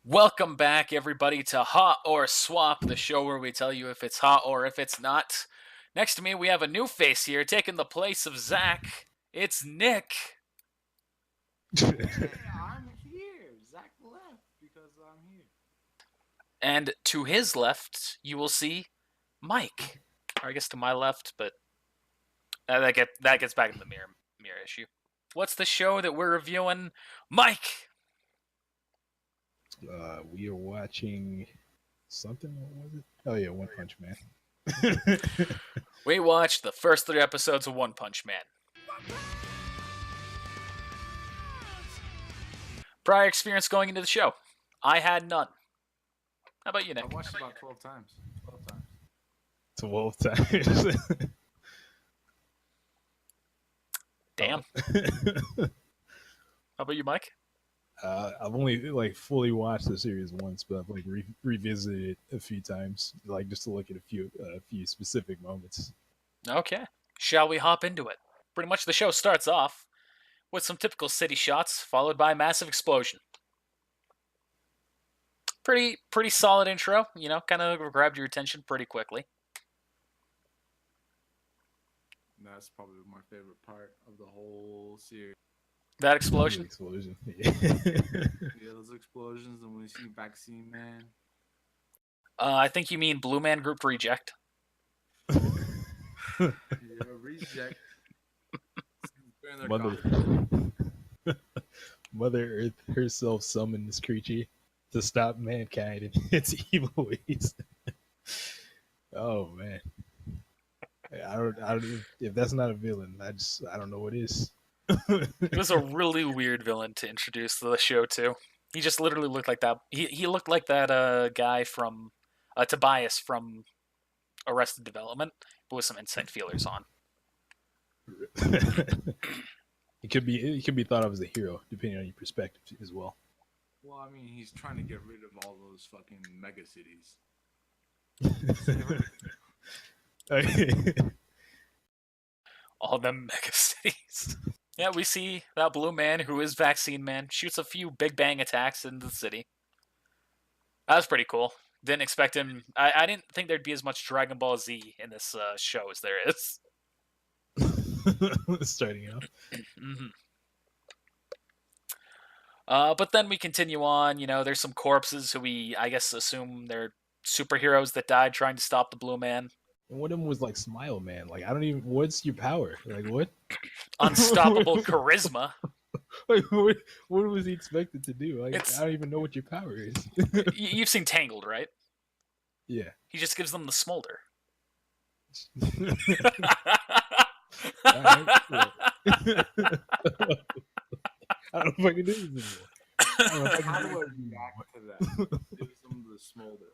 Welcome back, everybody, to Hot or Swap, the show where we tell you if it's hot or if it's not. Next to me, we have a new face here, taking the place of Zach. It's Nick. Hey, I'm here. Zach left because I'm here. And to his left, you will see Mike. Or I guess to my left, but that gets back in the mirror issue. What's the show that we're reviewing? Mike! We are watching something. What was it? Oh yeah, One Punch Man. We watched the first 3 episodes of One Punch Man. Prior experience going into the show? I had none. How about you, Nick? I watched it about 12 times. 12 times. Damn. How about you, Mike? I've only fully watched the series once, but I've revisited it a few times, just to look at a few specific moments. Okay. Shall we hop into it? Pretty much the show starts off with some typical city shots, followed by a massive explosion. Pretty solid intro, kind of grabbed your attention pretty quickly. That's probably my favorite part of the whole series. That explosion? Yeah. Yeah, those explosions, and when you see Vaccine Man. I think you mean Blue Man Group Reject. Yeah, Reject. Mother Earth herself summoned this creature to stop mankind and its evil ways. Oh man, I don't. If that's not a villain, I don't know what is. It was a really weird villain to introduce to the show too. He just literally looked like that. He looked like that guy from Tobias from Arrested Development, but with some insect feelers on. It could be thought of as a hero, depending on your perspective as well. Well, I mean, he's trying to get rid of all those fucking mega cities. All them mega cities. Yeah, we see that Blue Man, who is Vaccine Man, shoots a few big bang attacks into the city. That was pretty cool. Didn't expect him. I didn't think there'd be as much Dragon Ball Z in this show as there is. Starting out. Mm-hmm. But then we continue on. There's some corpses who we, I guess, assume they're superheroes that died trying to stop the Blue Man. And one of them was like Smile Man. I don't even. What's your power? What? Unstoppable charisma. What was he expected to do? I don't even know what your power is. You've seen Tangled, right? Yeah. He just gives them the smolder. Right, cool. I don't know if I can do this anymore. How do I react to that? Give some of the smolder.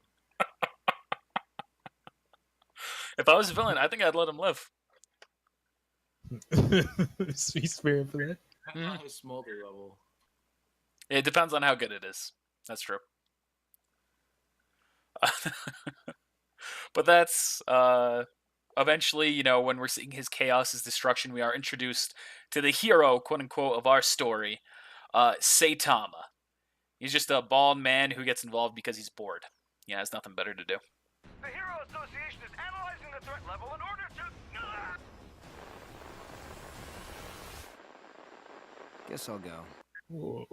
If I was a villain, I think I'd let him live. He's sparing for that. Depends on his smolder level. It depends on how good it is. That's true. But that's eventually, when we're seeing his chaos, his destruction, we are introduced to the hero, quote unquote, of our story, Saitama. He's just a bald man who gets involved because he's bored. He has nothing better to do. The Hero Association is analyzing the threat level in order to... Guess I'll go. Whoa,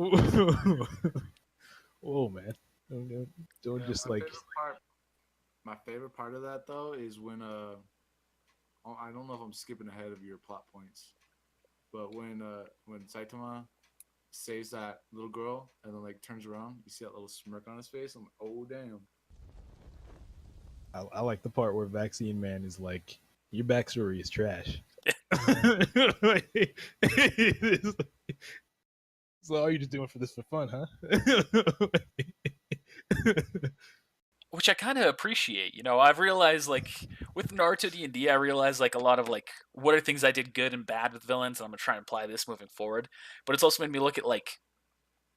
whoa man! Don't just My favorite part of that though is when I don't know if I'm skipping ahead of your plot points, but when Saitama saves that little girl and then turns around, you see that little smirk on his face. I'm like, oh damn. I like the part where Vaccine Man is like, your backstory is trash. So all you're just doing for this for fun, huh? Which I kind of appreciate. I've realized, with Naruto D&D, I realized, a lot of, what are things I did good and bad with villains, and I'm going to try and apply this moving forward. But it's also made me look at,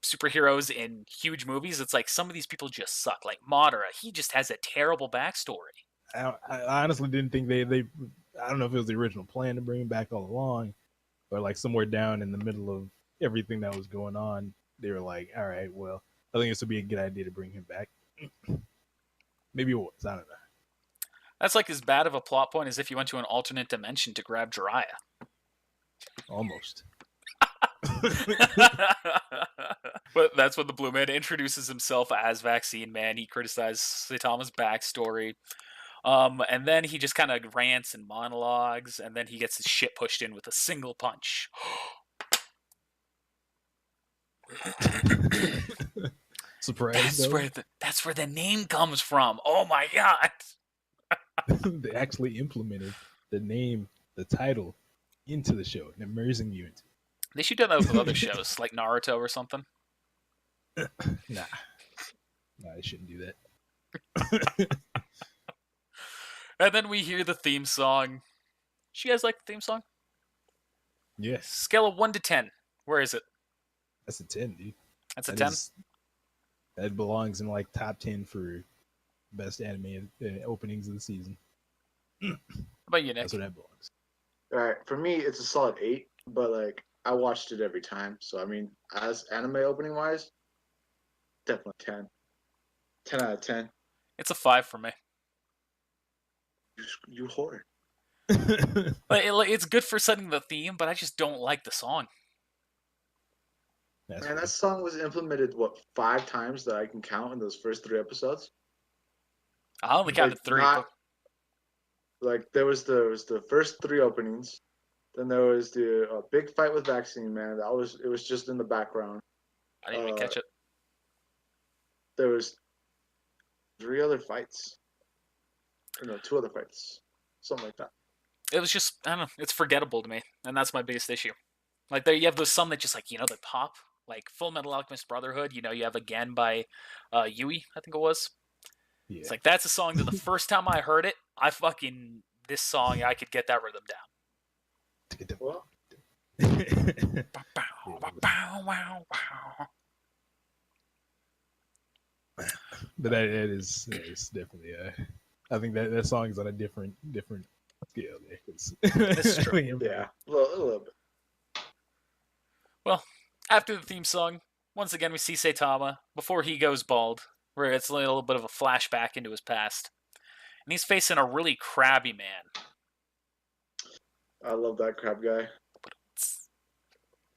superheroes in huge movies. It's some of these people just suck. Like Madara, he just has a terrible backstory. I honestly didn't think they I don't know if it was the original plan to bring him back all along, or somewhere down in the middle of everything that was going on, they were like, all right, well, I think this would be a good idea to bring him back. Maybe it was. I don't know. That's like as bad of a plot point as if you went to an alternate dimension to grab Jiraiya. Almost. But that's when the Blue Man introduces himself as Vaccine Man. He criticizes Saitama's backstory. And then he just kind of rants and monologues, and then he gets his shit pushed in with a single punch. Surprise! That's where the name comes from. Oh my god! They actually implemented the name, the title, into the show and immersing you into. They should do that with other shows, like Naruto or something. Nah, I shouldn't do that. And then we hear the theme song. Do you guys like the theme song? Yes, Scale of 1 to 10. Where is it? that's a 10, dude. That's a That 10? is- that belongs in like top 10 for best anime openings of the season. How about you, Nick? That's where that belongs. All right, for me, it's a solid 8. But like, I watched it every time. So I mean, as anime opening wise, definitely 10. 10 out of 10. It's a 5 for me. You whore. It's good for setting the theme, but I just don't like the song. That's Man, fair. that song was implemented 5 times that I can count in those first 3 episodes. I only counted 3. Like there was the first 3 openings, then there was the big fight with Vaccine Man. It was just in the background. I didn't even catch it. There was 3 other fights. Or no, 2 other fights, something like that. It was just, I don't know, it's forgettable to me, and that's my biggest issue. Like, there you have those some that just, like, they pop. Like, Full Metal Alchemist Brotherhood, you have Again by Yui, I think it was. Yeah. It's like, that's a song that the first time I heard it, this song, I could get that rhythm down. Well, But that is definitely I think that song is on a different scale there. This is true. yeah, a little bit. Well, after the theme song, once again we see Saitama before he goes bald, where it's a little bit of a flashback into his past. And he's facing a really crabby man. I love that crab guy.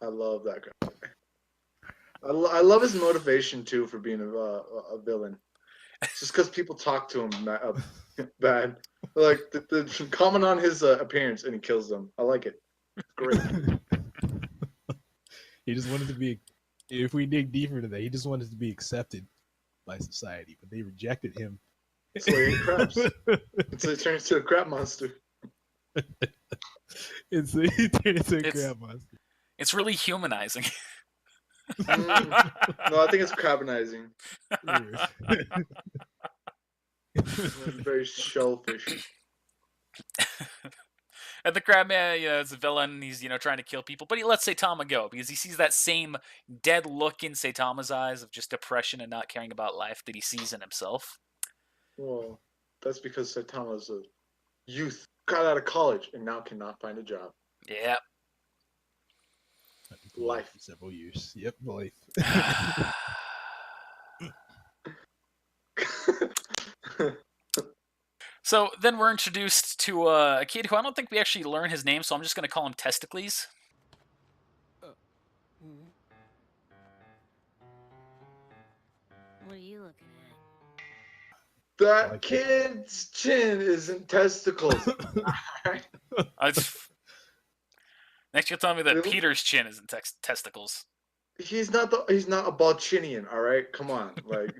I love that guy. I love his motivation too for being a villain. It's just because people talk to him bad. Like the comment on his appearance and he kills them. I like it. It's great. He just wanted to be. If we dig deeper into that, he just wanted to be accepted by society, but they rejected him. So he ate crabs. And so he turns into a crab monster. He turned into a It's- crab monster. It's really humanizing. No, I think it's crabinizing. It's very shellfish. And the crab man, is a villain. He's, trying to kill people, but he lets Saitama go because he sees that same dead look in Saitama's eyes of just depression and not caring about life that he sees in himself. Well, that's because Saitama's a youth, got out of college, and now cannot find a job. Yeah. Life. For several years. Yep, life. So then we're introduced to a kid who I don't think we actually learn his name, so I'm just going to call him Testicles. What are you looking at? That like kid's chin isn't testicles. Next, you'll tell me that Really? Peter's chin isn't testicles. He's not a Balchinian, all right? Come on, like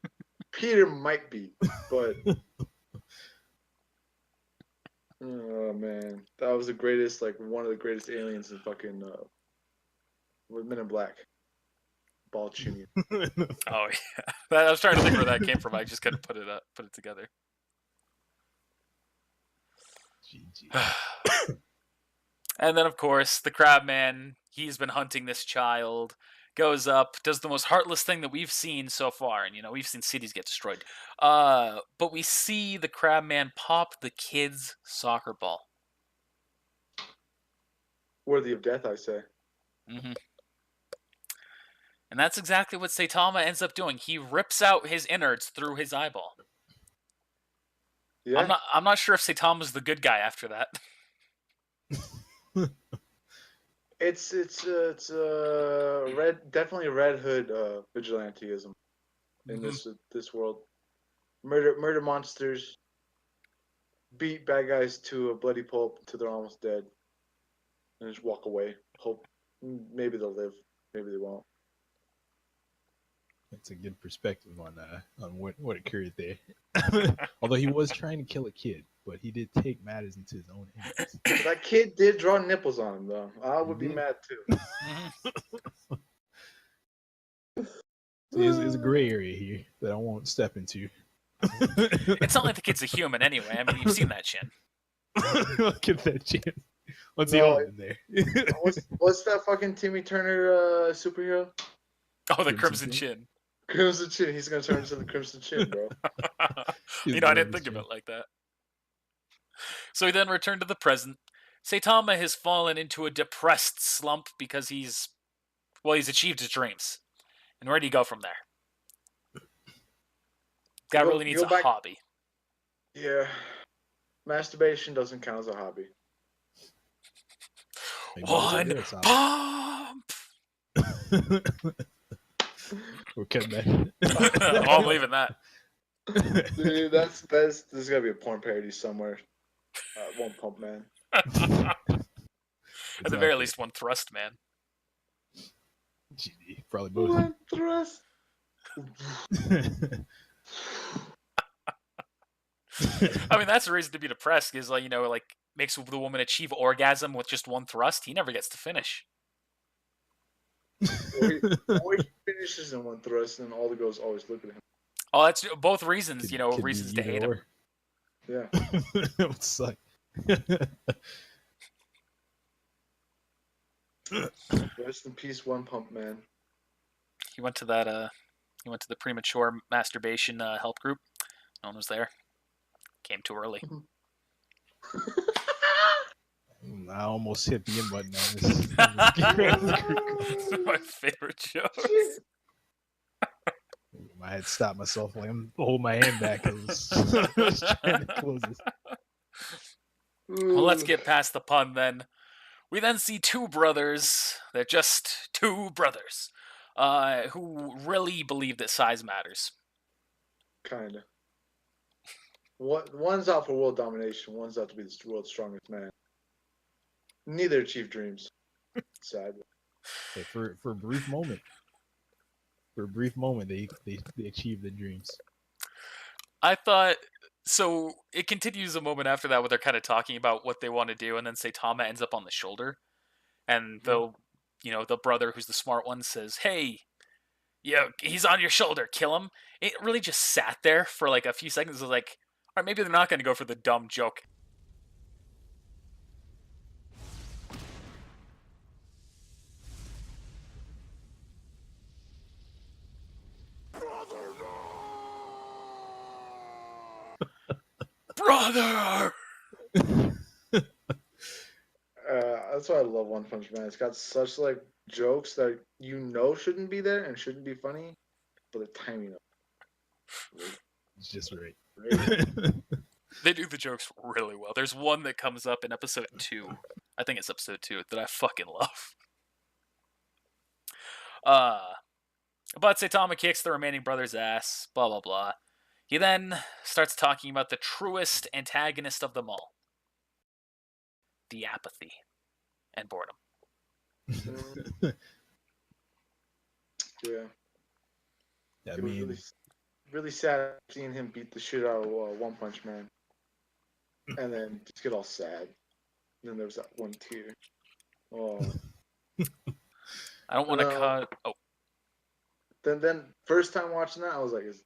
Peter might be, but oh man, that was the greatest, like one of the greatest aliens in fucking with Men in Black. Balchinian. Oh yeah, I was trying to think where that came from. I just couldn't put it together. GG. And then, of course, the crab man, he's been hunting this child, goes up, does the most heartless thing that we've seen so far. And, we've seen cities get destroyed. But we see the crab man pop the kid's soccer ball. Worthy of death, I say. Mm-hmm. And that's exactly what Saitama ends up doing. He rips out his innards through his eyeball. Yeah. I'm not sure if Saitama's the good guy after that. It's red, definitely Red Hood vigilanteism in this world. Murder monsters, beat bad guys to a bloody pulp until they're almost dead, and just walk away. Hope maybe they'll live, maybe they won't. That's a good perspective on what occurred there. Although he was trying to kill a kid, but he did take matters into his own hands. That kid did draw nipples on him, though. I would be mad too. There's a gray area here that I won't step into. It's not like the kid's a human anyway. I mean, you've seen that chin. Look at that chin. What's he No, holding there? What's that fucking Timmy Turner superhero? Oh, the Crimson Crimson Chin. Crimson Chin. He's gonna turn into the Crimson Chin, bro. You know, I didn't think of it like that. So we then return to the present. Saitama has fallen into a depressed slump because he's achieved his dreams. And where do you go from there? Guy really needs a hobby. Yeah. Masturbation doesn't count as a hobby. Maybe One it's a hobby. pump! We're cutting that. Oh, I'm leaving that. Dude, there's gotta be a porn parody somewhere. One pump man. At the very least, one thrust man. GD, probably both. One thrust. I mean, that's the reason to be depressed, is makes the woman achieve orgasm with just one thrust. He never gets to finish. Or he finishes in one thrust, and all the girls always look at him. Oh, that's both reasons. Could Reasons be to hate either him. Yeah. It would suck. Rest in peace, One Pump Man. He went to that. He went to the premature masturbation help group. No one was there. Came too early. I almost hit the in button on this. My favorite joke. I had to stop myself. Like, I'm holding my hand back. I was trying to close this. Well, let's get past the pun then. We then see two brothers. They're just two brothers who really believe that size matters. Kinda. One's out for world domination. One's out to be the world's strongest man. Neither achieve dreams. Sad. Hey, for a brief moment. They achieved their dreams. I thought so. It continues a moment after that where they're kind of talking about what they want to do, and then Saitama ends up on the shoulder, and the brother who's the smart one says, "Hey, he's on your shoulder. Kill him." It really just sat there for like a few seconds. It was like, all right, maybe they're not going to go for the dumb joke. Brother! That's why I love One Punch Man. It's got such jokes that shouldn't be there and shouldn't be funny, but the timing of It's just right. They do the jokes really well. There's one that comes up in episode 2. I think it's episode 2 that I fucking love. But Saitama kicks the remaining brother's ass, blah blah blah. He then starts talking about the truest antagonist of them all. The apathy and boredom. Yeah. I It was mean, really sad seeing him beat the shit out of One Punch Man, and then just get all sad. And then there was that one tear. Oh. I don't want to cut. Oh, Then first time watching that, I was like, is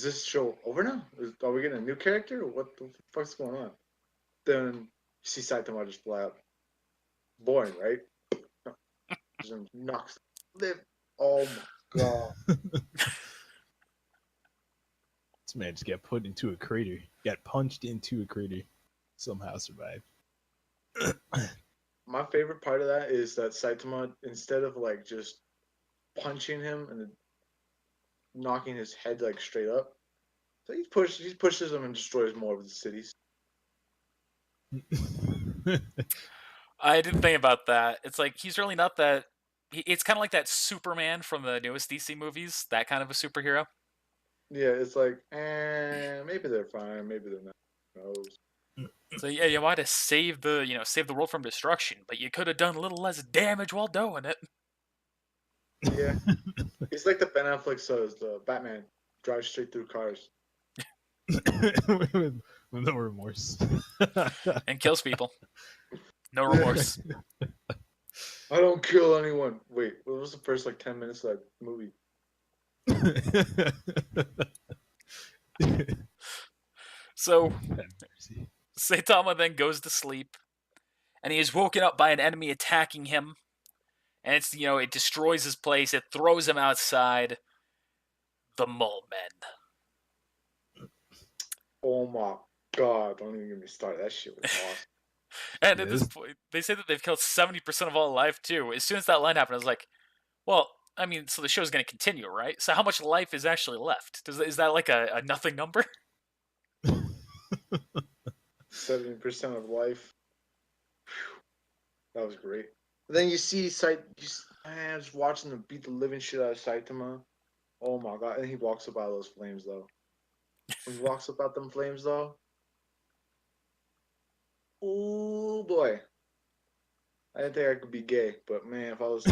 this show over now? Are we getting a new character? Or what the fuck's going on? Then you see Saitama just fly up. Boring, right? Just knocks. Oh my god. this man just got put into a crater. Got punched into a crater. Somehow survived. My favorite part of that is that Saitama, instead of just punching him and knocking his head like straight up. So he pushes him and destroys more of the cities. I didn't think about that. It's like he's really not that. It's kind of like that Superman from the newest DC movies. That kind of a superhero. Yeah, it's like, maybe they're fine, maybe they're not. Who knows? So yeah, you might have saved the world from destruction, but you could have done a little less damage while doing it. Yeah, he's like the Ben Affleck says, the Batman drives straight through cars. with no remorse. And kills people. No remorse. I don't kill anyone. Wait, what was the first like 10 minutes of that movie? So Saitama then goes to sleep, and he is woken up by an enemy attacking him. And it's it destroys his place. It throws him outside. The Mole Men. Oh my god! Don't even get me started. That shit was awesome. And at this point, they say that they've killed 70% of all life too. As soon as that line happened, I was like, well, I mean, so the show's going to continue, right? So how much life is actually left? Is that like a nothing number? 70% of life. Whew. That was great. And then you see man, just watching them beat the living shit out of Saitama. Oh my god! And he walks up out of those flames though. When he walks up out them flames though. Oh boy. I didn't think I could be gay, but man, if I was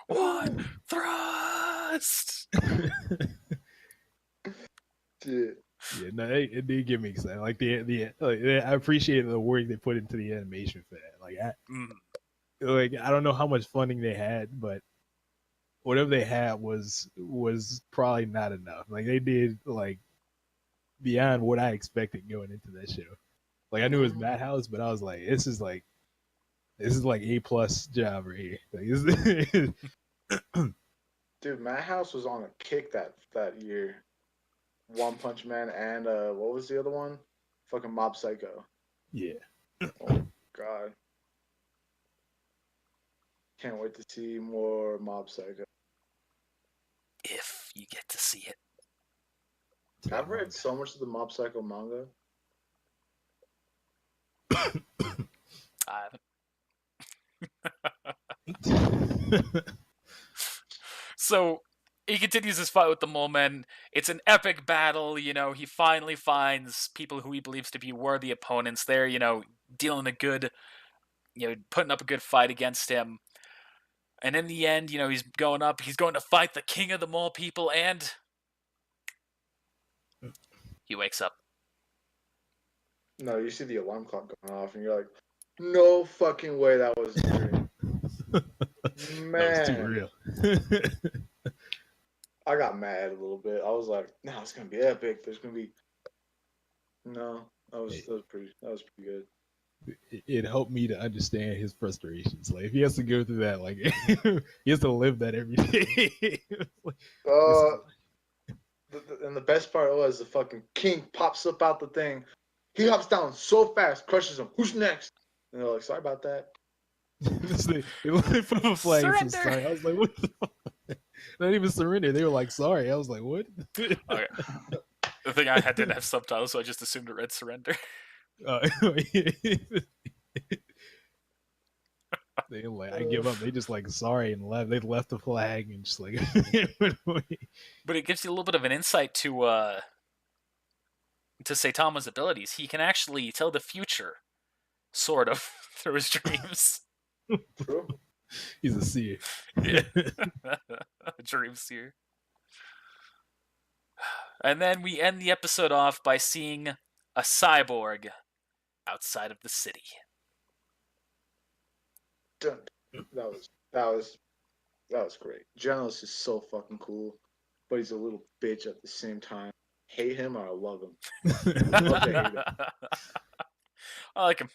One thrust. Dude. Yeah, no, it did get me excited. Like I appreciate the work they put into the animation for that. Like I don't know how much funding they had, but whatever they had was probably not enough. Like they did like beyond what I expected going into that show. Like I knew it was Madhouse, but I was like, this is like A+ job right here. Like, Dude, Madhouse was on a kick that year. One Punch Man and what was the other one? Fucking Mob Psycho. Yeah. Oh god. Can't wait to see more Mob Psycho. If you get to see it. I've read so much of the Mob Psycho manga. I haven't. So he continues his fight with the Mole Men. It's an epic battle. He finally finds people who he believes to be worthy opponents. They're dealing a good, putting up a good fight against him. And in the end, he's going up. He's going to fight the king of the mole people, and he wakes up. No, you see the alarm clock going off, and you're like, no fucking way that was a dream. Man. That was too real. I got mad a little bit. I was like, no, it's going to be epic. There's going to be... No, that was pretty good. It helped me to understand his frustrations. Like if he has to go through that, like he has to live that every day. And the best part was the fucking king pops up out the thing. He hops down so fast, crushes him. Who's next? And they're like, sorry about that. They put a flag and said sorry. I was like, what the fuck? Not even surrender. They were like, sorry. I was like, what? Okay. The thing I didn't have subtitles, so I just assumed it read surrender. They like, I give up. They just like sorry and left. They left the flag and just like went away. But it gives you a little bit of an insight to Saitama's abilities. He can actually tell the future, sort of, through his dreams. True. He's a seer. Yeah. A dream seer. And then we end the episode off by seeing a cyborg outside of the city. That was great. Genesis is so fucking cool, but he's a little bitch at the same time. Hate him or I love him. Love to hate him. I like him.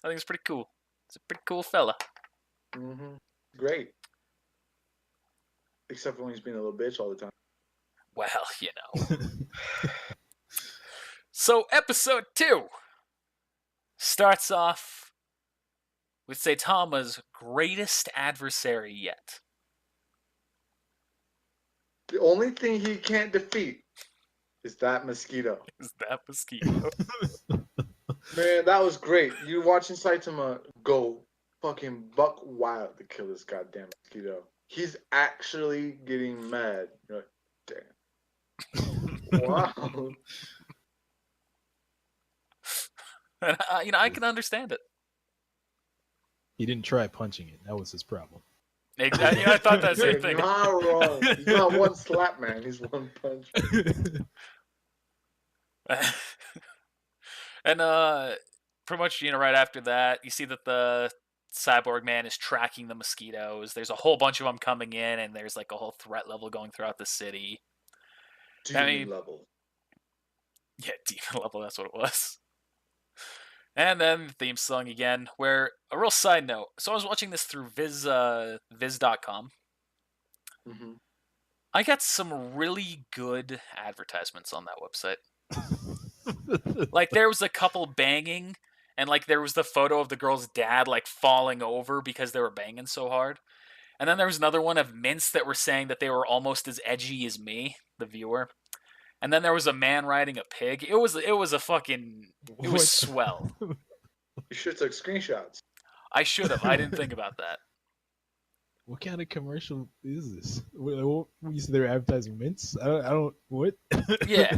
I think he's pretty cool. He's a pretty cool fella. Mm-hmm. Great. Except for when he's being a little bitch all the time. Well, So episode 2 starts off with Saitama's greatest adversary yet. The only thing he can't defeat is that mosquito. Is that mosquito? Man, that was great. You watching Saitama go fucking buck wild to kill this goddamn mosquito. He's actually getting mad. You're like, damn. Wow. And, I can understand it. He didn't try punching it. That was his problem. Exactly. I thought that same You're thing. not wrong. He's not one slap, man. He's one punch. And pretty much, right after that, you see that the cyborg man is tracking the mosquitoes. There's a whole bunch of them coming in, and there's like a whole threat level going throughout the city. Demon level. Yeah, demon level, that's what it was. And then the theme song again, where, a real side note, so I was watching this through viz.com. Mm-hmm. I got some really good advertisements on that website. Like, there was a couple banging, and like there was the photo of the girl's dad like falling over because they were banging so hard. And then there was another one of mints that were saying that they were almost as edgy as me, the viewer. And then there was a man riding a pig. It was swell. You should took screenshots. I should have. I didn't think about that. What kind of commercial is this? What you said they were advertising mints? I don't. What? Yeah,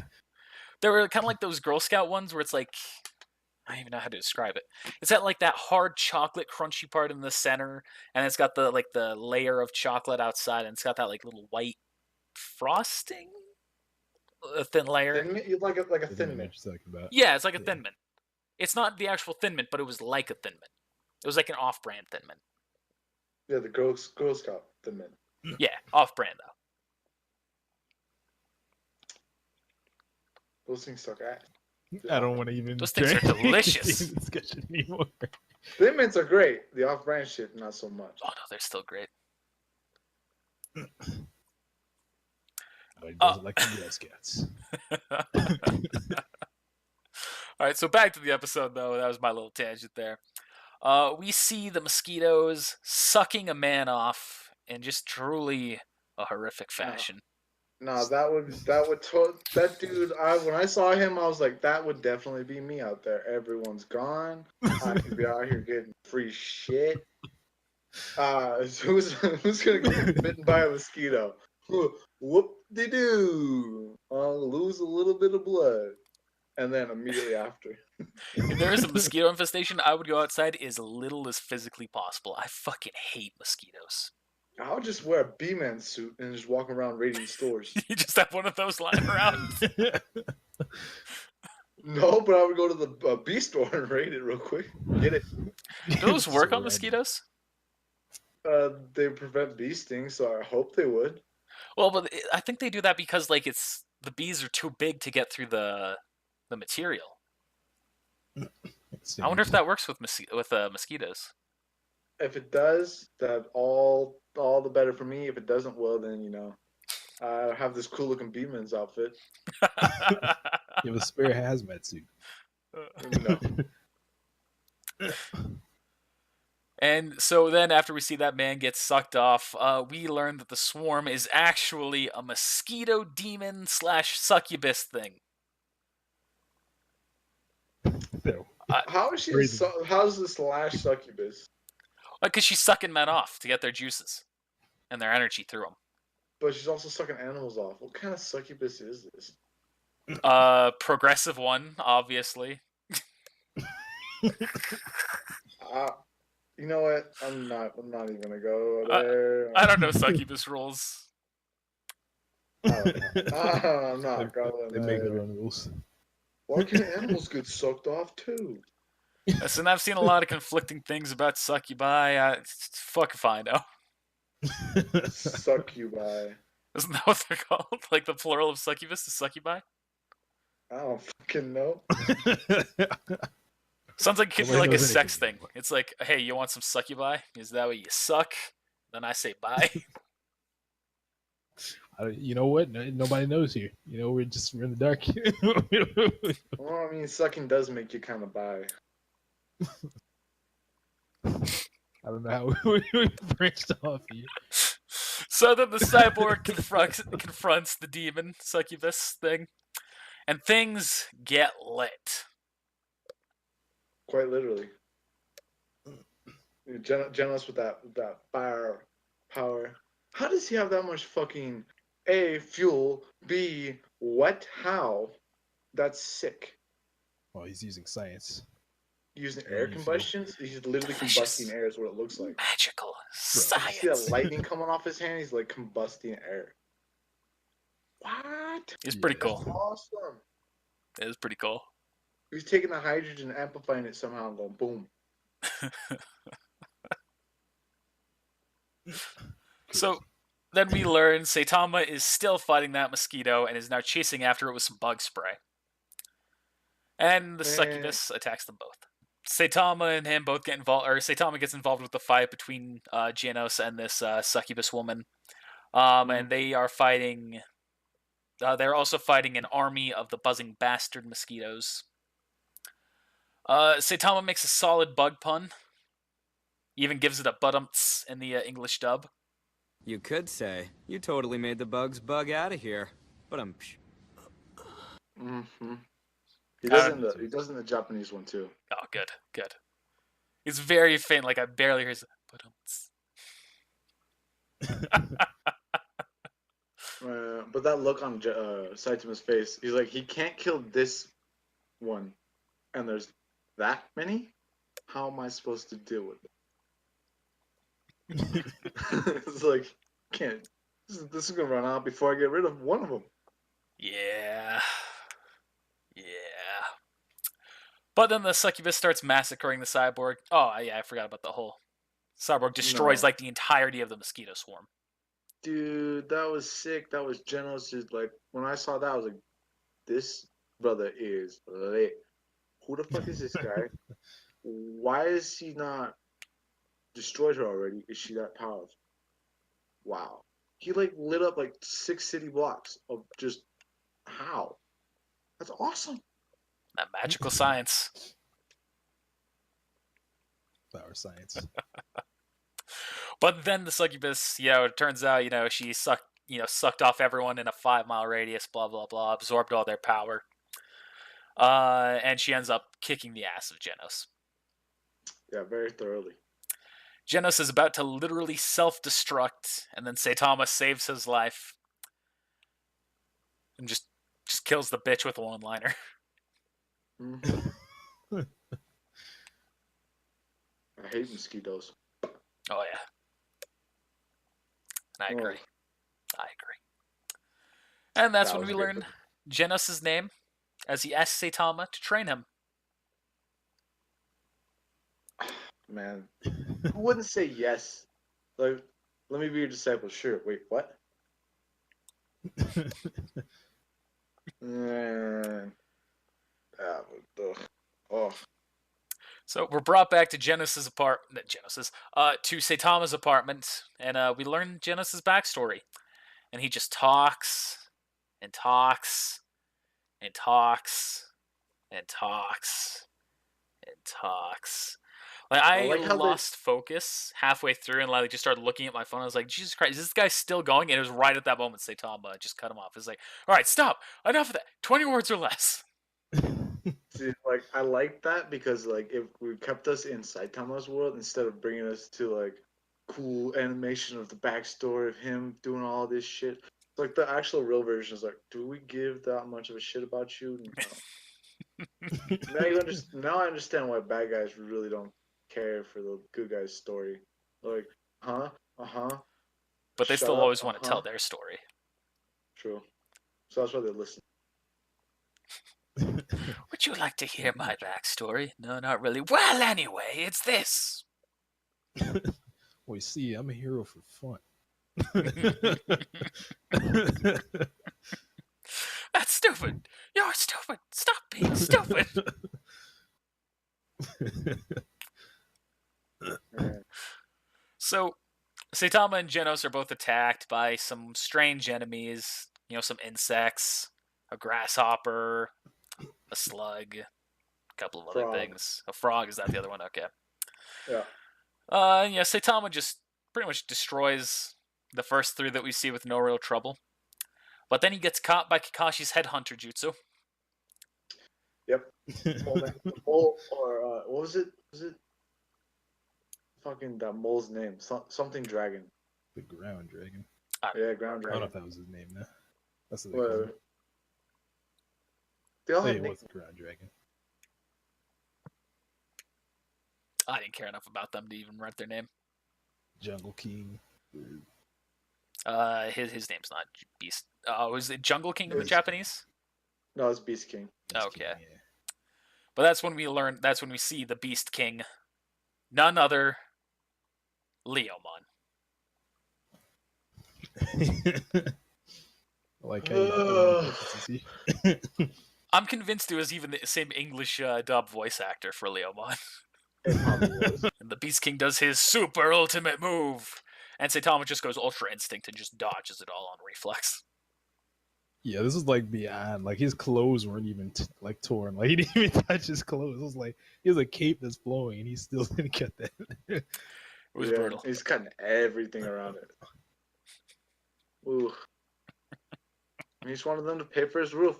they were kind of like those Girl Scout ones where it's like, I don't even know how to describe it. It's got like that hard chocolate crunchy part in the center, and it's got the layer of chocolate outside, and it's got that like little white frosting, a thin layer. You'd like a thin mint. Yeah, it's like a thin mint. It's not the actual thin mint, but it was like a thin mint. It was like an off-brand thin mint. Yeah, the Girl Scout thin mint. Yeah, off-brand though. Those things suck ass. I don't want to even. Those things are delicious. Discussion anymore. Thin mints are great. The off-brand shit, not so much. Oh no, they're still great. Nobody doesn't like the Girl Scouts. All right, so back to the episode, though. That was my little tangent there. We see the mosquitoes sucking a man off in just truly a horrific fashion. No, that dude. When I saw him, I was like, that would definitely be me out there. Everyone's gone. I could be out here getting free shit. Who's gonna get bitten by a mosquito? Whoop-de-doo. I'll lose a little bit of blood. And then immediately after. If there is a mosquito infestation, I would go outside as little as physically possible. I fucking hate mosquitoes. I would just wear a B-Man suit and just walk around raiding stores. You just have one of those lying around? No, but I would go to the B store and raid it real quick. Get it. Do those work on mosquitoes? They prevent bee stings, so I hope they would. Well, but I think they do that because like the bees are too big to get through the material. I wonder if that works with mosquitoes. If it does, that all the better for me. If it doesn't, well then I have this cool looking Beeman's outfit. You have a spare hazmat suit. And so then after we see that man get sucked off, we learn that the swarm is actually a mosquito demon / succubus thing. No. How is she? How's this slash succubus? Because she's sucking men off to get their juices and their energy through them. But she's also sucking animals off. What kind of succubus is this? Progressive one, obviously. You know what? I'm not even gonna go there. I don't know succubus rules. I'm not going They make their own rules. Why can't animals get sucked off too? Listen, I've seen a lot of conflicting things about succubi. Fuck if I know. Succubi. Isn't that what they're called? Like the plural of succubus is succubi? I don't fucking know. Sounds like it could be like a sex thing. It's like, hey, you want some succubi? Is that what you suck? Then I say bye. You know what? Nobody knows here. We're in the dark. Well, I mean, sucking does make you kind of bi. I don't know how we branched off here. So then the cyborg confronts the demon succubus thing, and things get lit. Quite literally. Genos with that fire power. How does he have that much fucking A, fuel, B, what, how? That's sick. Well, he's using science. Using Yeah, air you combustion? He's literally Delicious. combusting air is what it looks like. Magical You science. see that lightning coming off his hand? He's like combusting air. What? It's pretty Yeah. cool. Awesome. It was pretty cool. He's taking the hydrogen, amplifying it somehow, and going boom. So then we learn Saitama is still fighting that mosquito and is now chasing after it with some bug spray. And the succubus attacks them both. Saitama and him both get involved, or Saitama gets involved with the fight between Genos and this succubus woman. And they are fighting. They're also fighting an army of the buzzing bastard mosquitoes. Saitama makes a solid bug pun. He even gives it a buttums in the English dub. You could say, you totally made the bugs bug out of here. But Mm-hmm. He does in the Japanese one too. Oh, good. It's very faint, like I barely hear his buttums. But that look on Saitama's face, he's like, he can't kill this one, and there's that many? How am I supposed to deal with it? It's like, can't. This is gonna run out before I get rid of one of them. Yeah. But then the succubus starts massacring the cyborg. Oh, yeah, I forgot about the whole. Cyborg destroys like the entirety of the mosquito swarm. Dude, that was sick. That was Genos. Like, when I saw that, I was like, this brother is lit. Who the fuck is this guy? Why is he not destroyed her already? Is she that powerful? Wow. He like lit up like 6 city blocks of just how? That's awesome. That magical science. Power science. But then the succubus, it turns out, she sucked off everyone in a 5-mile radius, blah, blah, blah, absorbed all their power. And she ends up kicking the ass of Genos. Yeah, very thoroughly. Genos is about to literally self-destruct, and then Saitama saves his life. And just kills the bitch with a one-liner. Mm-hmm. I hate mosquitoes. Oh, yeah. I agree. And that's when we learn Genos' name, as he asks Saitama to train him. Man, who wouldn't say yes? Like, let me be your disciple. Sure. Wait, what? Man. Oh. So we're brought back to Genos' apartment. To Saitama's apartment, and we learn Genos' backstory. And he just talks and talks and talks and talks and talks. Like I lost focus halfway through, and like just started looking at my phone. I was like, Jesus Christ, is this guy still going? And it was right at that moment Saitama just cut him off. It's like, all right, stop, enough of that. 20 words or less. See, like, I like that because, like, if we kept us in Saitama's world instead of bringing us to, like, cool animation of the backstory of him doing all this shit. Like, the actual real version is like, do we give that much of a shit about you? No. Now I understand why bad guys really don't care for the good guy's story. Like, But they still always want to tell their story. True. So that's why they listen. Would you like to hear my backstory? No, not really. Well, anyway, it's this. Well, you see, I'm a hero for fun. That's stupid. You're stupid. Stop being stupid. So, Saitama and Genos are both attacked by some strange enemies. Some insects, a grasshopper, a slug, a couple of other things. A frog, is that the other one? Okay. Yeah. Yeah, Saitama just pretty much destroys the first three that we see with no real trouble. But then he gets caught by Kakashi's headhunter jutsu. Yep. Mole Man. Mole, or what was it? Was it fucking that mole's name? Something dragon. The ground dragon. Yeah, ground I don't know dragon. if that was his name now. That's what they call Whatever. him. They all Hey, had it was nicknames. the ground dragon. I didn't care enough about them to even write their name. Jungle King. His name's not Beast. Was it Jungle King in the It's- Japanese? No, it's Beast King. Beast Okay. King, yeah. But that's when we learn. That's when we see the Beast King, none other, Leomon. I like how you consistency. I'm convinced it was even the same English dub voice actor for Leomon. It probably was. And the Beast King does his super ultimate move, and Saitama just goes Ultra Instinct and just dodges it all on reflex. Yeah, this is like beyond. Like his clothes weren't even like torn. Like he didn't even touch his clothes. It was like he has a cape that's flowing, and he still didn't get that. It was Yeah, brutal. He's cutting everything around it. Ooh. He just wanted them to pay for his roof.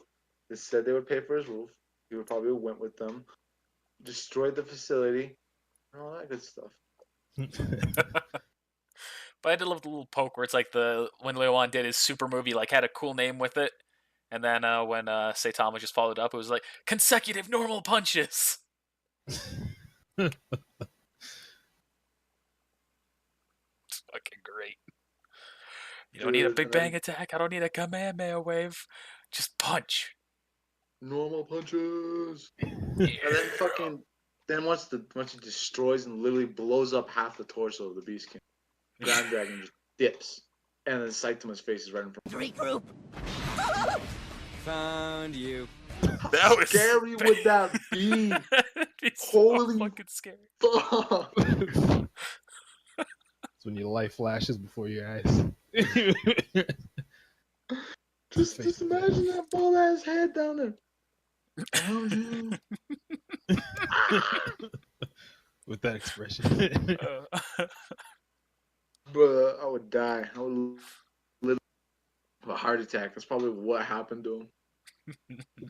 They said they would pay for his roof. He would probably went with them, destroyed the facility, and all that good stuff. But I did love the little poke where it's like when Leomon did his super movie, like had a cool name with it, and then when Saitama just followed up, it was like consecutive normal punches. It's fucking great. You don't need a Dude, big and then- bang attack. I don't need a Kamehameha wave. Just punch. Normal punches. And then fucking once he destroys and literally blows up half the torso of the Beast King, Ground Dragon just dips. And then Saitama's face is right in front of him. Regroup. Found you. That was Scary would that be? That'd be Holy- so fucking scary. Fuck. It's when your life flashes before your eyes. Just imagine that bald ass head down there. Found you. With that expression. Bruh, I would die. I would literally have a heart attack. That's probably what happened to him.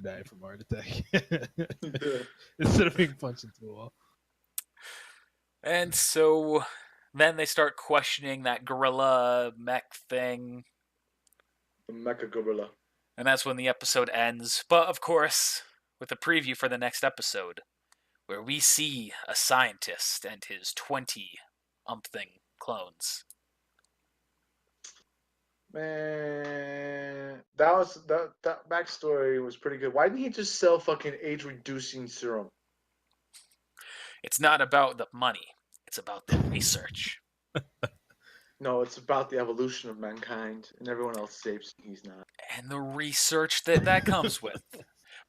Die from heart attack. Instead of being punched into a wall. And so then they start questioning that gorilla mech thing, The Mecha Gorilla. and that's when the episode ends. But of course, with a preview for the next episode, where we see a scientist and his 20-something clones. Man, that backstory was pretty good. Why didn't he just sell fucking age reducing serum? It's not about the money, it's about the research. No, it's about the evolution of mankind, and everyone else saves. He's not. And the research that comes with.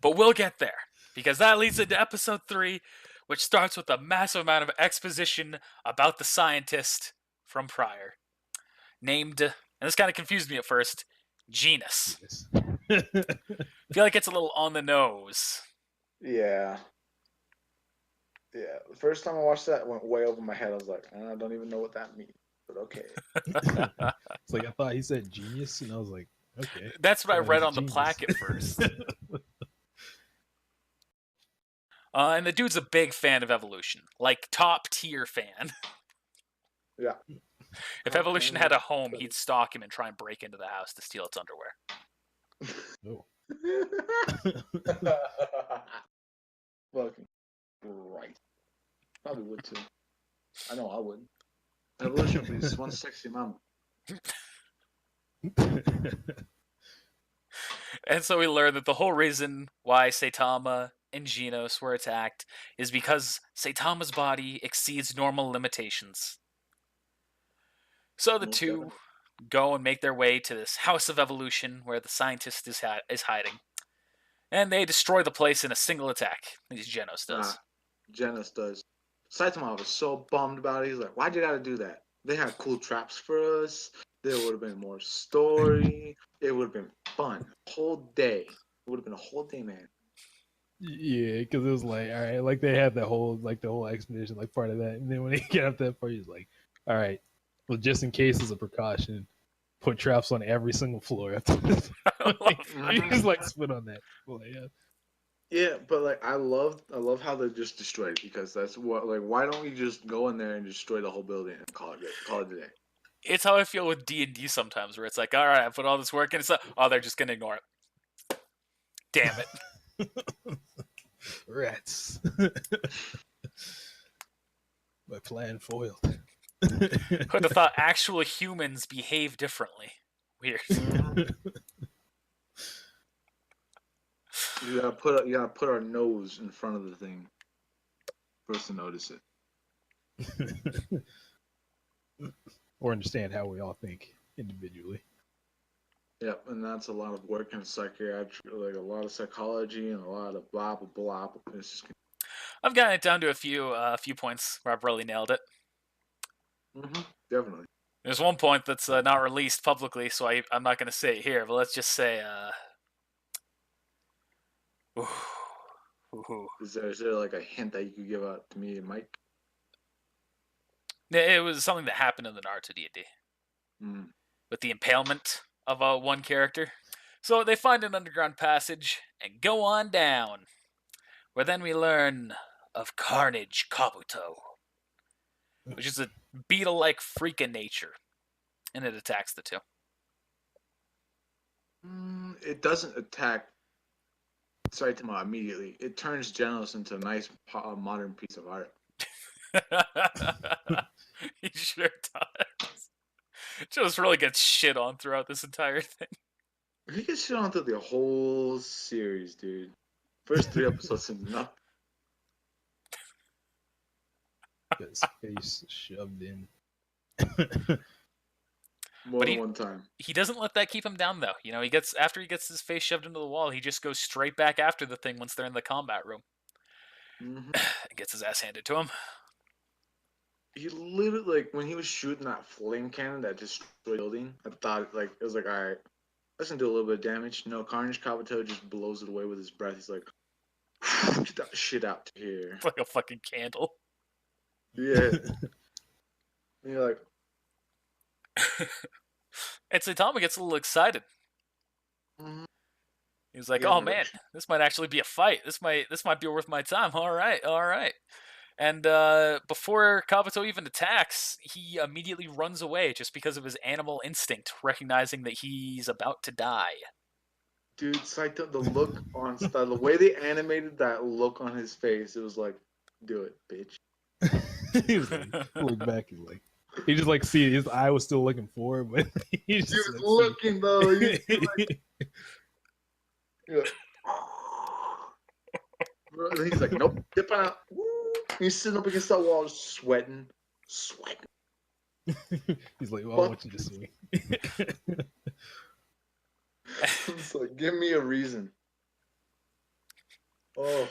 But we'll get there, because that leads into episode 3, which starts with a massive amount of exposition about the scientist from prior, named, and this kind of confused me at first, Genus. Yes. I feel like it's a little on the nose. Yeah. Yeah. The first time I watched that, it went way over my head. I was like, I don't even know what that means, but okay. It's like I thought he said genius, and I was like, okay. That's what I Yeah, read he's a on the genius. plaque at first. And the dude's a big fan of evolution, like top tier fan. Yeah. If Top evolution fan. had a home, he'd stalk him and try and break into the house to steal its underwear. No. Fucking right. Probably would too. I know I would. Evolution, please. One sexy mama. And so we learn that the whole reason why Saitama and Genos were attacked is because Saitama's body exceeds normal limitations. So the Most two definitely. go and make their way to this House of Evolution where the scientist is hiding. And they destroy the place in a single attack. At least Genos does. Janus does. Saitama was so bummed about it. He's like, why'd you gotta do that? They had cool traps for us. There would have been more story. It would have been fun. Whole day. It would have been a whole day, man. Yeah, because it was like, all right, like they had the whole expedition, like part of that, and then when they get up that part, he's like, all right, well, just in case as a precaution, put traps on every single floor after this. He just like spit on that. Like, yeah. Yeah, but like I love how they just destroyed it because that's what like why don't we just go in there and destroy the whole building and call it a day? It's how I feel with D&D sometimes, where it's like, all right, I put all this work in, it's like, oh, they're just gonna ignore it. Damn it. Rats. My plan foiled. Who'd have thought actual humans behave differently? Weird. You gotta put our nose in front of the thing for us to notice it. Or understand how we all think individually. Yep, and that's a lot of work in psychiatry, like a lot of psychology and a lot of blah blah blah. It's just I've gotten it down to a few points where I've really nailed it. definitely. There's one point that's not released publicly, so I'm not going to say it here, but let's just say, Is there like a hint that you could give out to me and Mike? it was something that happened in the Naruto D&D with the impalement of one character. So they find an underground passage and go on down, where then we learn of Carnage Kabuto, which is a beetle-like freak in nature, and it attacks the two. It doesn't attack Saitama immediately. It turns Genos into a nice modern piece of art. He sure does. Just really gets shit on throughout this entire thing. He gets shit on through the whole series, dude. First 3 episodes and nothing. Got his face shoved in. More than one time. He doesn't let that keep him down, though. You know, after he gets his face shoved into the wall, he just goes straight back after the thing once they're in the combat room. And gets his ass handed to him. He literally, like, when he was shooting that flame cannon that destroyed the building, I thought, like, it was like, alright, that's gonna do a little bit of damage. No, Carnage Kabuto just blows it away with his breath. He's like, get that shit out to here. It's like a fucking candle. Yeah. And you're like, and Saitama gets a little excited. He's like, "Oh man, this might actually be a fight. This might be worth my time. All right." And before Kabuto even attacks, he immediately runs away just because of his animal instinct, recognizing that he's about to die. Dude, Saito, the look on the way they animated that look on his face, it was like, do it, bitch. He was like, look back, he's like, he just like see his eye was still looking forward, but he just was looking though. He was like, and he's like, nope, dip out. Woo. He's sitting up against that wall, sweating. He's like, well, I want you to see. It's like, give me a reason. Oh.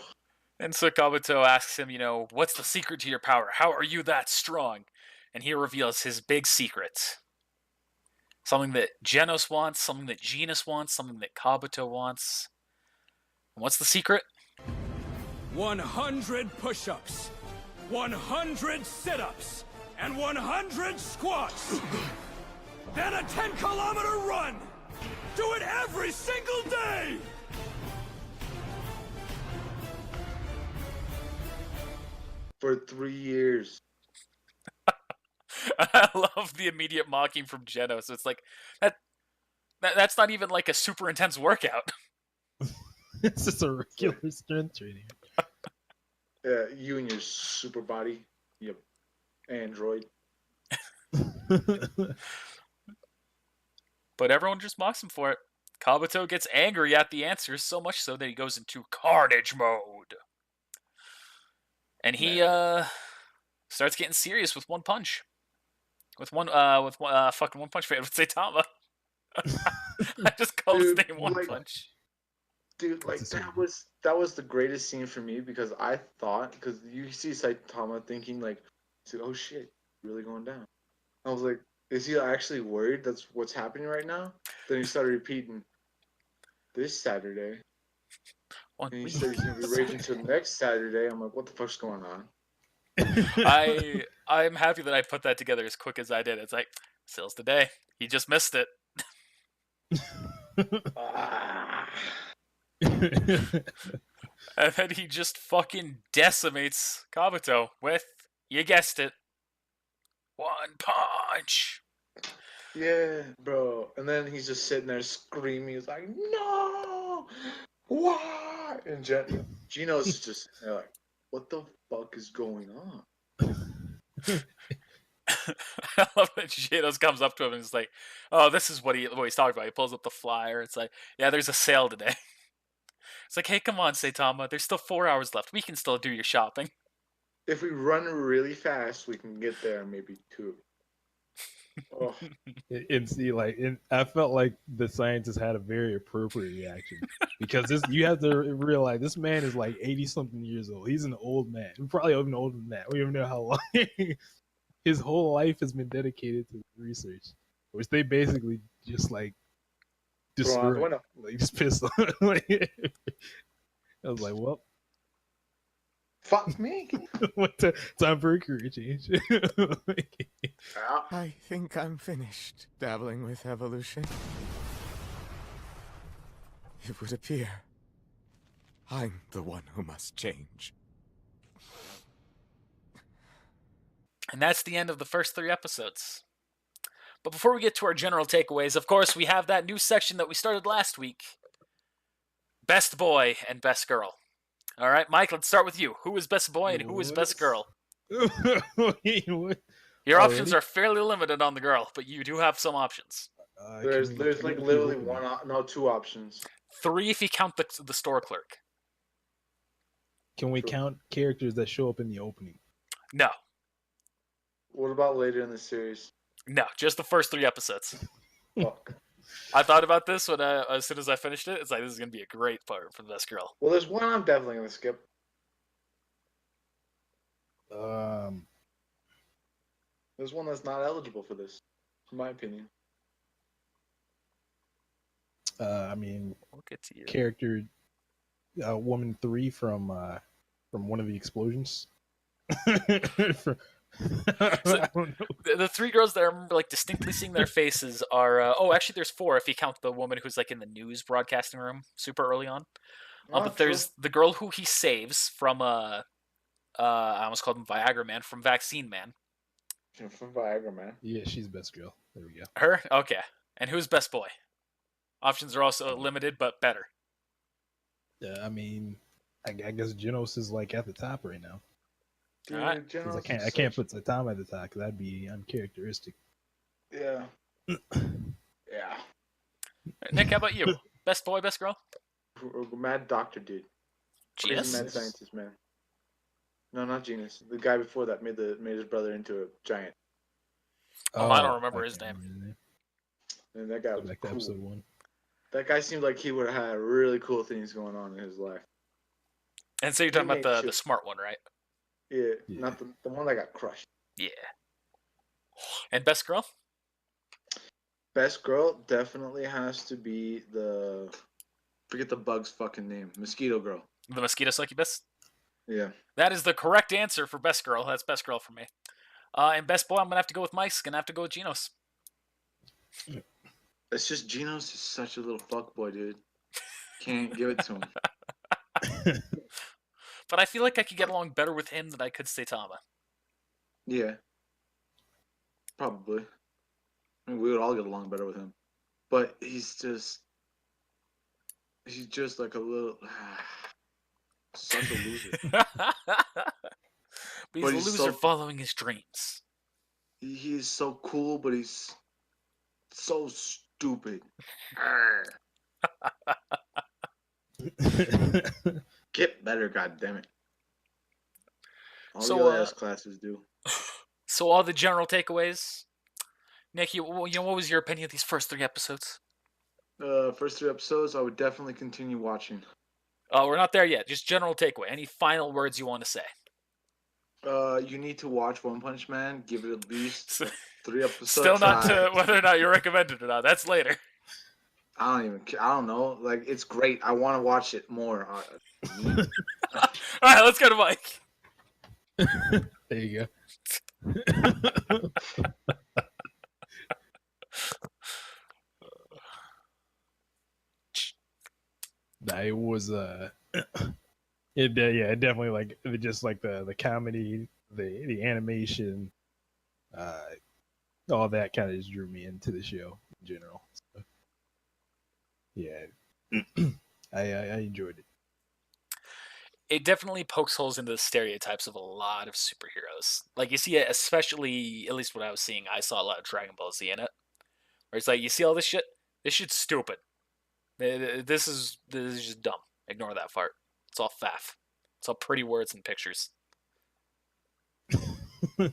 And so Kabuto asks him, you know, what's the secret to your power? How are you that strong? And he reveals his big secret. Something that Genos wants, something that Genis wants, something that Kabuto wants. And what's the secret? 100 push-ups, 100 sit-ups, and 100 squats. Then a 10-kilometer run. Do it every single day. For 3 years. I love the immediate mocking from Genos. It's like that's not even like a super intense workout. It's just a regular strength training. Yeah, you and your super body, you android. But everyone just mocks him for it. Kabuto gets angry at the answers, so much so that he goes into carnage mode. And he starts getting serious with one punch. With fucking one punch fan with Saitama. I just called his name One Punch. Dude, like that was the greatest scene for me because I thought you see Saitama thinking like, oh shit, really going down. I was like, is he actually worried that's what's happening right now? Then he started repeating, this Saturday. 1 And he week. said he's gonna be raging till next Saturday. I'm like, what the fuck's going on? I'm happy that I put that together as quick as I did. It's like sales today. He just missed it. Ah. And then he just fucking decimates Kabuto with, you guessed it, 1 punch. Yeah, bro. And then he's just sitting there screaming. He's like, no! Why? And Gino's just like, what the fuck is going on? I love that Shadows comes up to him and is like, oh, this is what he's talking about. He pulls up the flyer. It's like, yeah, there's a sale today. It's like, hey, come on, Saitama. There's still 4 hours left. We can still do your shopping. If we run really fast, we can get there in maybe 2. Oh. And see, like, I felt like the scientists had a very appropriate reaction because this, you have to realize this man is like 80 something years old. He's an old man, probably even older than that. We don't even know how long. His whole life has been dedicated to research, which they basically just like destroyed, like just pissed on. Like, I was like, well, fuck me. what time for a career change? I think I'm finished dabbling with evolution. It would appear I'm the one who must change. And that's the end of the first 3 episodes. But before we get to our general takeaways, of course, we have that new section that we started last week. Best boy and best girl. All right, Mike, let's start with you. Who is best boy and who is best girl? Wait, what? Your options are fairly limited on the girl, but you do have some options. There's like literally 2 options. 3 if you count the store clerk. Can we count characters that show up in the opening? No. What about later in the series? No, just the first 3 episodes. Fuck. I thought about this when as soon as I finished it. It's like, this is going to be a great part for the best girl. Well, there's one I'm definitely going to skip. There's one that's not eligible for this, in my opinion. I mean, We'll get to you. Character woman 3 from one of the explosions. I don't know. The 3 girls that I remember like distinctly seeing their faces are actually there's 4 if you count the woman who's like in the news broadcasting room super early on. But there's the girl who he saves from I almost called him Viagra Man from Vaccine Man. From Viagra Man. Yeah, she's best girl. There we go. Her? Okay. And who's best boy? Options are also limited, but better. I mean, I guess Genos is like at the top right now. Dude, All right. I can't put Saitama at the top because that'd be uncharacteristic. Yeah. Yeah. Nick, how about you? Best boy, best girl? Mad Doctor dude. Genus? Mad scientist man. No, not Genus. The guy before that made his brother into a giant. Oh, I don't remember his name. And that guy was back cool. to episode 1. That guy seemed like he would have had really cool things going on in his life. And so you're talking about the smart one, right? Yeah, not the one that got crushed. Yeah. And best girl? Best girl definitely has to be forget the bug's fucking name. Mosquito girl. The mosquito succubus? Yeah. That is the correct answer for best girl. That's best girl for me. And best boy, I'm gonna have to go with Mike's. Gonna have to go with Genos. It's just Genos is such a little fuckboy, dude. Can't give it to him. But I feel like I could get along better with him than I could Saitama. Yeah. Probably. I mean, we would all get along better with him. But he's just like a little such a loser. But he's a loser following his dreams. He's so cool, but he's so stupid. Get better, goddammit. All your ass classes do. So all the general takeaways. Nick, what was your opinion of these first 3 episodes? First 3 episodes, I would definitely continue watching. Oh, we're not there yet. Just general takeaway. Any final words you want to say? You need to watch One Punch Man. Give it at least 3 episodes. Still not to whether or not you recommend it or not. That's later. I don't know. Like, it's great. I want to watch it more. All right, let's go to Mike. There you go. Nah, it was it definitely like just like the comedy, the animation, uh, all that kind of just drew me into the show in general. So, yeah, I enjoyed it. It definitely pokes holes into the stereotypes of a lot of superheroes. Like you see it, especially at least what I was seeing, I saw a lot of Dragon Ball Z in it. Where it's like you see all this shit. This shit's stupid. This is just dumb. Ignore that part. It's all faff. It's all pretty words and pictures. At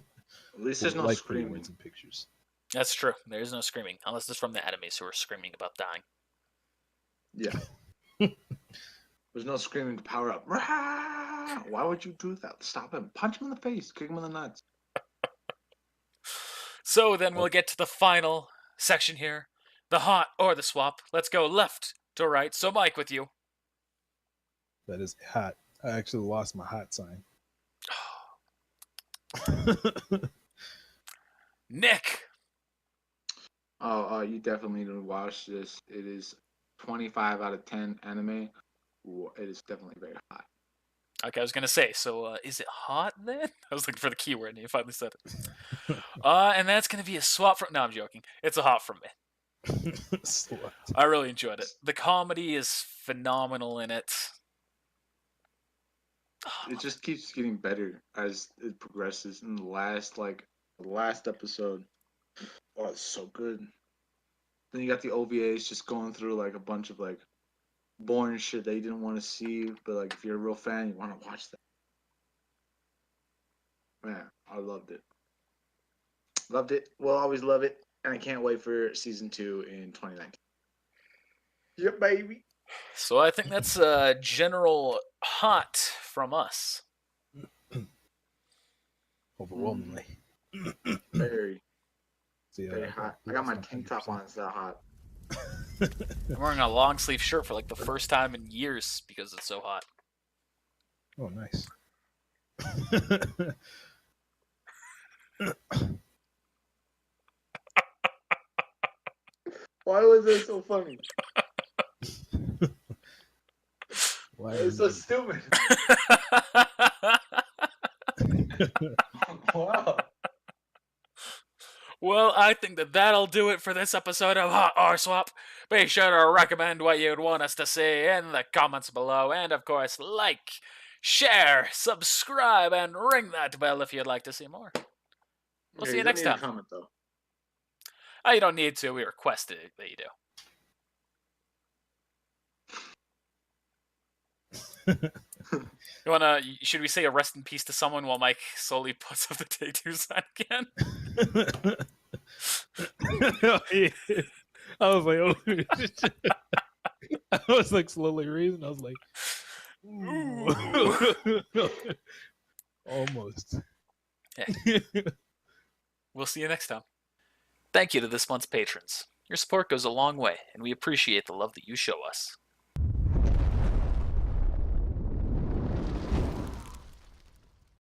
least there's no like pretty screaming. words and pictures. That's true. There is no screaming, unless it's from the enemies who are screaming about dying. Yeah. There's no screaming to power up. Rah! Why would you do that? Stop him. Punch him in the face. Kick him in the nuts. So then we'll get to the final section here. The hot or the swap. Let's go left to right. So Mike with you. That is hot. I actually lost my hot sign. Nick. Oh, you definitely need to watch this. It is 25 out of 10 anime. It is definitely very hot. Okay, I was gonna say. So is it hot then? I was looking for the keyword, and you finally said it. And that's gonna be a swap from. No, I'm joking. It's a hot from me. I really enjoyed it. The comedy is phenomenal in it. It just keeps getting better as it progresses. In the last episode, oh, it's so good. Then you got the OVAs just going through like a bunch of like boring shit that you didn't want to see, but like if you're a real fan, you want to watch that. Man, I loved it. Loved it. Will always love it, and I can't wait for season 2 in 2019. Yep, baby. So I think that's general hot from us. Overwhelmingly. Very, See, very hot. I got my tank top on. It's that hot. I'm wearing a long sleeve shirt for like the first time in years because it's so hot. Oh, nice. Why was it so funny? Why It's is so it- stupid. Wow. Well, I think that'll do it for this episode of Hot or Swap. Be sure to recommend what you'd want us to see in the comments below. And of course, like, share, subscribe, and ring that bell if you'd like to see more. We'll see you next time. Comment, though. Oh, you don't need to. We requested it that you do. Should we say a rest in peace to someone while Mike slowly puts up the take 2 sign again? I was like, oh, I was like slowly raising. I was like, almost. Yeah. We'll see you next time. Thank you to this month's patrons. Your support goes a long way, and we appreciate the love that you show us.